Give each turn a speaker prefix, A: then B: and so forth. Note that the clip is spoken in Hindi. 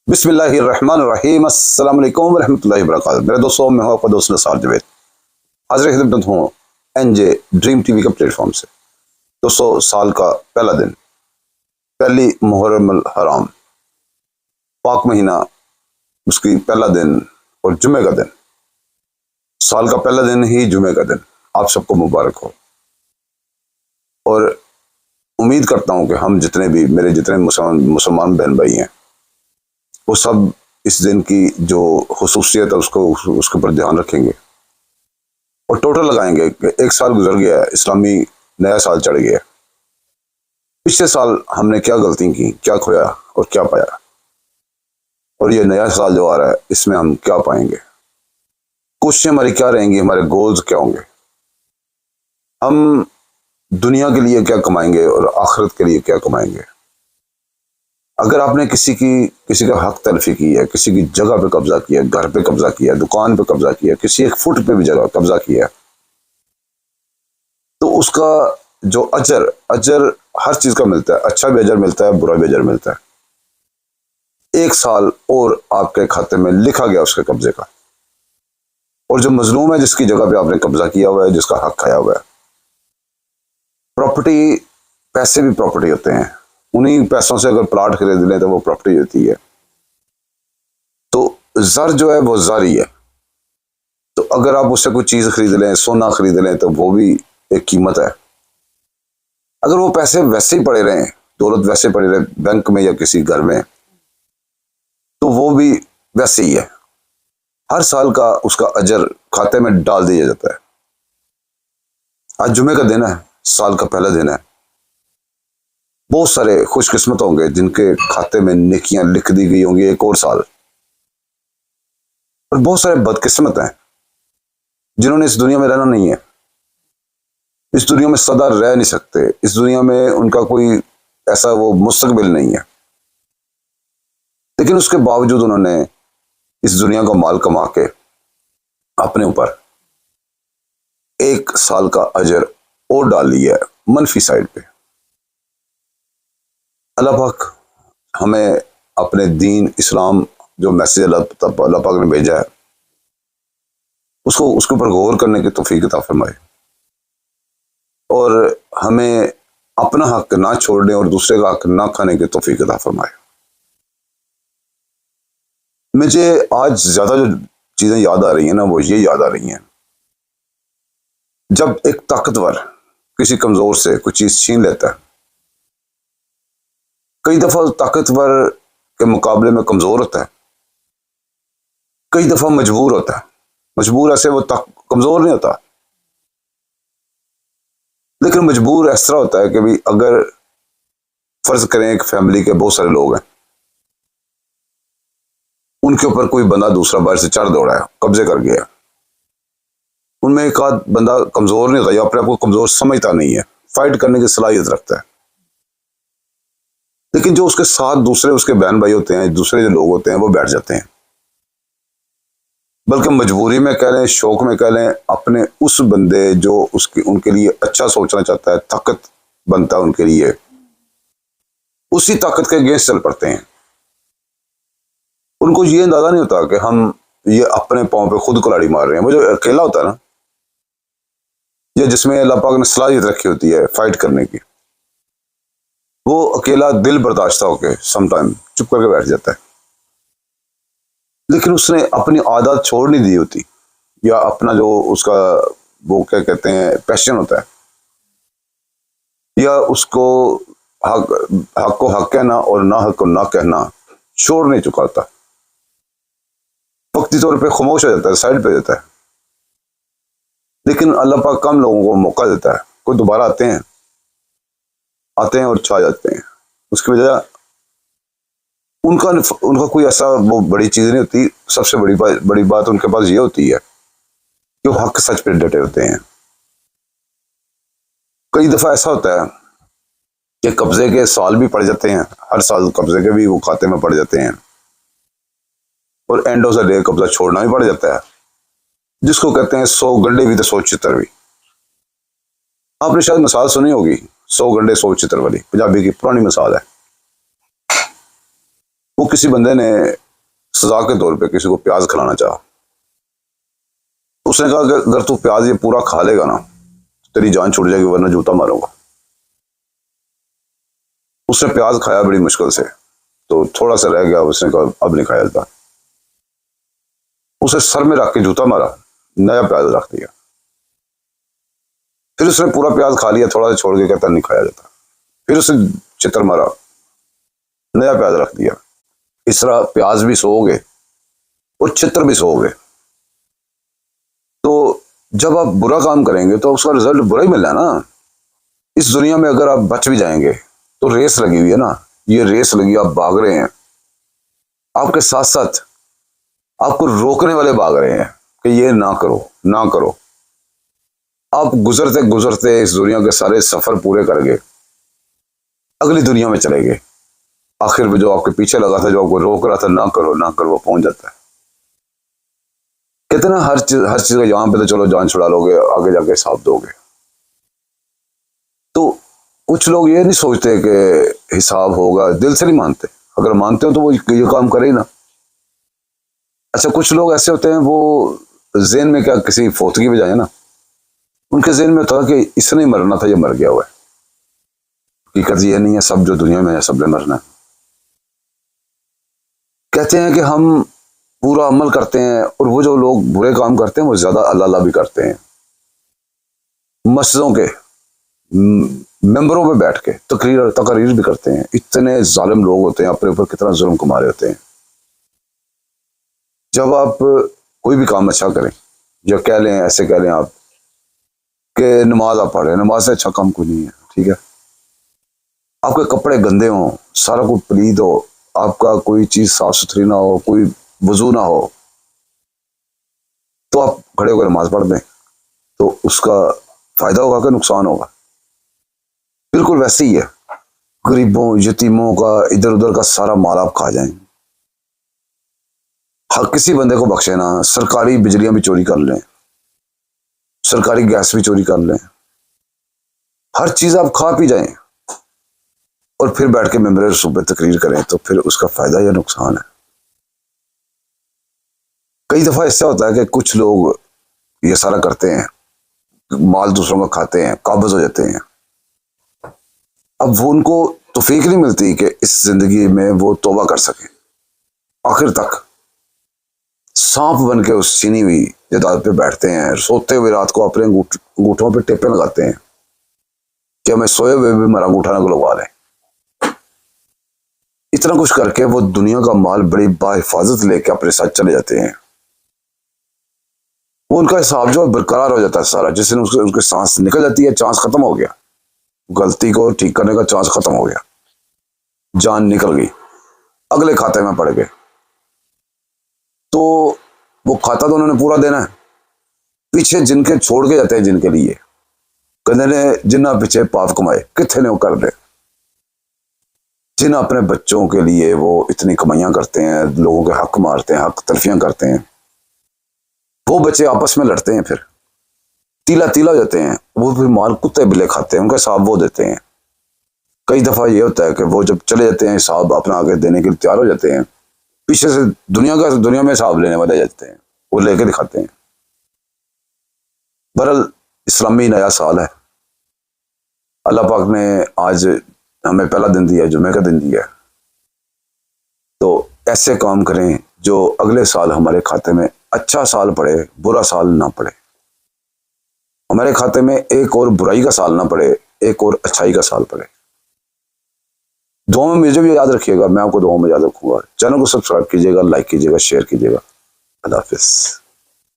A: बिस्मिल्लाहिर्रहमानिर्रहीम अस्सलाम वालेकुम वरहमतुल्लाहि वबरकातुहू। मेरे दोस्तों, मैं हूं आपका दोस्त नसार जावेद। हाजिर खिदमत हूं एनजे ड्रीम टीवी के प्लेटफॉर्म से। दोस्तों, साल का पहला दिन, पहली मुहर्रम अल हराम, पाक महीना, उसकी पहला दिन और जुमे का दिन, साल का पहला दिन ही जुमे का दिन आप सबको मुबारक हो। और उम्मीद करता हूं कि हम जितने भी मेरे जितने मुसलमान बहन भाई हैं, वो सब इस दिन की जो खुसूसियत है उसको उसके ऊपर ध्यान रखेंगे और टोटल लगाएंगे कि एक साल गुजर गया है, इस्लामी नया साल चढ़ गया। पिछले साल हमने क्या गलती की, क्या खोया और क्या पाया, और ये नया साल जो आ रहा है इसमें हम क्या पाएंगे, कोशिशें हमारी क्या रहेंगी, हमारे गोल्स क्या होंगे, हम दुनिया के लिए क्या कमाएंगे और आखिरत के लिए क्या कमाएंगे। अगर आपने किसी का हक तलफी की है, किसी की जगह पे कब्जा किया, घर पे कब्जा किया, दुकान पे कब्जा किया, किसी एक फुट पे भी जगह कब्जा किया, तो उसका जो अजर हर चीज का मिलता है। अच्छा भी अजर मिलता है, बुरा भी अजर मिलता है। एक साल और आपके खाते में लिखा गया उसके कब्जे का। और जो मजलूम है, जिसकी जगह पे आपने कब्जा किया हुआ है, जिसका हक खाया हुआ है, प्रॉपर्टी, पैसे भी प्रॉपर्टी होते हैं। उन्हीं पैसों से अगर प्लाट खरीद लें तो वो प्रॉपर्टी होती है। तो जर जो है वो जर ही है। तो अगर आप उससे कोई चीज खरीद लें, सोना खरीद लें, तो वो भी एक कीमत है। अगर वो पैसे वैसे ही पड़े रहें, दौलत वैसे पड़े रहे बैंक में या किसी घर में, तो वो भी वैसे ही है। हर साल का उसका अजर खाते में डाल दिया जाता है। आज जुमे का दिन है, साल का पहला दिन है। बहुत सारे खुशकिस्मत होंगे जिनके खाते में नेकियां लिख दी गई होंगी एक और साल। और बहुत सारे बदकिस्मत हैं जिन्होंने इस दुनिया में रहना नहीं है, इस दुनिया में सदा रह नहीं सकते, इस दुनिया में उनका कोई ऐसा वो मुस्तकबिल नहीं है, लेकिन उसके बावजूद उन्होंने इस दुनिया का माल कमा के अपने ऊपर एक साल का अजर और डाल लिया है मनफी साइड पे। अल्लाह पाक हमें अपने दीन इस्लाम, जो मैसेज अल्लाह पाक ने भेजा है, उसको उसके ऊपर गौर करने की तौफीक अता फरमाए और हमें अपना हक ना छोड़ने और दूसरे का हक ना खाने की तौफीक अता फरमाए। मुझे आज ज्यादा जो चीजें याद आ रही हैं ना, वो ये याद आ रही हैं, जब एक ताकतवर किसी कमजोर से कुछ चीज छीन लेता है। कई दफा ताकतवर के मुकाबले में कमजोर होता है, कई दफा मजबूर होता है। मजबूर ऐसे वो कमजोर नहीं होता, लेकिन मजबूर इस तरह होता है कि भी अगर फर्ज करें एक फैमिली के बहुत सारे लोग हैं, उनके ऊपर कोई बंदा दूसरा बाहर से चढ़ दौड़ा है, कब्जे कर गया, उनमें एक आध बंदा कमजोर नहीं होता या अपने आप को कमजोर समझता नहीं है, फाइट करने की सलाहियत रखता है, लेकिन जो उसके साथ दूसरे उसके बहन भाई होते हैं, दूसरे जो लोग होते हैं, वो बैठ जाते हैं। बल्कि मजबूरी में कह लें, शौक में कह लें, अपने उस बंदे जो उनके लिए अच्छा सोचना चाहता है, ताकत बनता है उनके लिए, उसी ताकत के अगेंस्ट चल पड़ते हैं। उनको ये अंदाजा नहीं होता कि हम ये अपने पांव पे खुद कुल्हाड़ी मार रहे हैं। वो जो अकेला होता है ना, या जिसमें अल्लाह पाक ने सलाहियत रखी होती है फाइट करने की, वो अकेला दिल बर्दाश्ता होके समटाइम चुप करके बैठ जाता है। लेकिन उसने अपनी आदत छोड़ नहीं दी होती, या अपना जो उसका वो क्या कहते हैं पैशन होता है, या उसको हक को हक कहना और ना हक को ना कहना छोड़ नहीं चुका था। वक्ती तौर पे खामोश हो जाता है, साइड पे जाता है। लेकिन अल्लाह पाक कम लोगों को मौका देता है, कोई दोबारा आते हैं और छा जाते हैं। उसकी वजह उनका कोई ऐसा वो बड़ी चीज नहीं होती। सबसे बड़ी बात उनके पास ये होती है कि वो हक सच पे डटे होते हैं। कई दफा ऐसा होता है कि कब्जे के साल भी पड़ जाते हैं, हर साल कब्जे के भी वो खाते में पड़ जाते हैं, और एंड ऑफ द डे कब्जा छोड़ना भी पड़ जाता है, जिसको कहते हैं 100 गंडे भी तो 100 चितर भी। आपने शायद मिसाल सुनी होगी, 100 गंडे 100 चितर वाली, पंजाबी की पुरानी मिसाल है। वो किसी बंदे ने सजा के तौर पे किसी को प्याज खिलाना चाहा। उसने कहा कि अगर तू प्याज ये पूरा खा लेगा ना तेरी जान छूट जाएगी, वरना जूता मारूंगा। उसने प्याज खाया बड़ी मुश्किल से, तो थोड़ा सा रह गया। उसने कहा अब नहीं खाया जाता। उसे सर में रख के जूता मारा, नया प्याज रख दिया। फिर उसने पूरा प्याज खा लिया, थोड़ा सा छोड़ के कहता नहीं खाया जाता। फिर उसे चित्र मारा, नया प्याज रख दिया। इस तरह प्याज भी सो गए और चित्र भी सो गए। तो जब आप बुरा काम करेंगे तो उसका रिजल्ट बुरा ही मिलना है ना। इस दुनिया में अगर आप बच भी जाएंगे तो रेस लगी हुई है ना, ये रेस लगी, आप भाग रहे हैं, आपके साथ साथ आपको रोकने वाले भाग रहे हैं कि ये ना करो ना करो। आप गुजरते गुजरते इस दुनिया के सारे सफर पूरे कर गए, अगली दुनिया में चले गए। आखिर में जो आपके पीछे लगा था, जो आपको रोक रहा था ना करो ना करो, वो पहुंच जाता है। कहते ना हर चीज का यहाँ पे तो चलो जान छुड़ा लोगे, आगे जाके हिसाब दोगे। तो कुछ लोग ये नहीं सोचते कि हिसाब होगा, दिल से नहीं मानते। अगर मानते हो तो वो ये काम करे ही ना। अच्छा, कुछ लोग ऐसे होते हैं वो ज़हन में क्या किसी फोतगी में जाए ना, उनके ज़हन में होता है कि इसने मरना था, ये मर गया हुआ है। हकीकत ये नहीं है, सब जो दुनिया में है सब ने मरना है। कहते हैं कि हम पूरा अमल करते हैं और वो जो लोग बुरे काम करते हैं वो ज्यादा अल्लाह अल्लाह भी करते हैं। मस्जिदों के मेंबरों पे बैठ के तकरीर भी करते हैं। इतने जालिम लोग होते हैं, अपने ऊपर कितना जुल्म कमा रहे होते हैं। जब आप कोई भी काम अच्छा करें, या कह लें, ऐसे कह लें आप कि नमाज आप पढ़ रहे हैं, नमाज से अच्छा काम कोई नहीं है, ठीक है। आपके कपड़े गंदे हों, सारा कुछ पलीद हो, आपका कोई चीज साफ सुथरी ना हो, कोई वजू ना हो, तो आप खड़े होकर नमाज पढ़ दें, तो उसका फायदा होगा कि नुकसान होगा? बिल्कुल वैसे ही है। गरीबों यतीमों का इधर उधर का सारा माल आप खा जाएं, हर किसी बंदे को बख्शे ना। सरकारी बिजलियां भी चोरी कर लें, सरकारी गैस भी चोरी कर लें, हर चीज आप खा पी जाएं और फिर बैठ के मेंबर रसूल पे तकरीर करें, तो फिर उसका फायदा या नुकसान है? कई दफा ऐसा होता है कि कुछ लोग ये सारा करते हैं, माल दूसरों का खाते हैं, काबज हो जाते हैं। अब वो उनको तौफीक नहीं मिलती कि इस जिंदगी में वो तौबा कर सके। आखिर तक सांप बन के उस चीनी हुई जायदाद पे बैठते हैं, सोते हुए रात को अपने अंगूठों पे टेपे लगाते हैं कि हमें सोए हुए भी हमारा अंगूठा ना लगवा लें। इतना कुछ करके वो दुनिया का माल बड़ी बाहिफाजत लेके अपने साथ चले जाते हैं। वो उनका हिसाब जो बरकरार हो जाता है सारा। जिस दिन उनकी सांस निकल जाती है, चांस खत्म हो गया, गलती को ठीक करने का चांस खत्म हो गया, जान निकल गई, अगले खाते में पड़ गए। तो वो खाता तो उन्होंने पूरा देना है। पीछे जिनके छोड़ के जाते हैं, जिनके लिए कहते ने जिन्ना पीछे पाप कमाए कितने ने वो कर दे। जिन अपने बच्चों के लिए वो इतनी कमाइयां करते हैं, लोगों के हक मारते हैं, हक तलफियां करते हैं, वो बच्चे आपस में लड़ते हैं, फिर तीला तीला हो जाते हैं। वो फिर माल कुत्ते बिल्ले खाते हैं, उनका हिसाब वो देते हैं। कई दफा ये होता है कि वो जब चले जाते हैं, हिसाब अपना आगे देने के लिए तैयार हो जाते हैं, पीछे से दुनिया में हिसाब लेने वाले जाते हैं, वो लेके दिखाते हैं। बहरहाल इस्लामी नया साल है, अल्लाह पाक ने आज हमें पहला दिन दिया, जुमे का दिन दिया। तो ऐसे काम करें जो अगले साल हमारे खाते में अच्छा साल पड़े, बुरा साल ना पड़े। हमारे खाते में एक और बुराई का साल ना पड़े, एक और अच्छाई का साल पड़े। दुआ में मुझे भी याद रखिएगा, मैं आपको दुआ में याद रखूंगा। चैनल को सब्सक्राइब कीजिएगा, लाइक कीजिएगा, शेयर कीजिएगा। अल्लाह हाफिज़।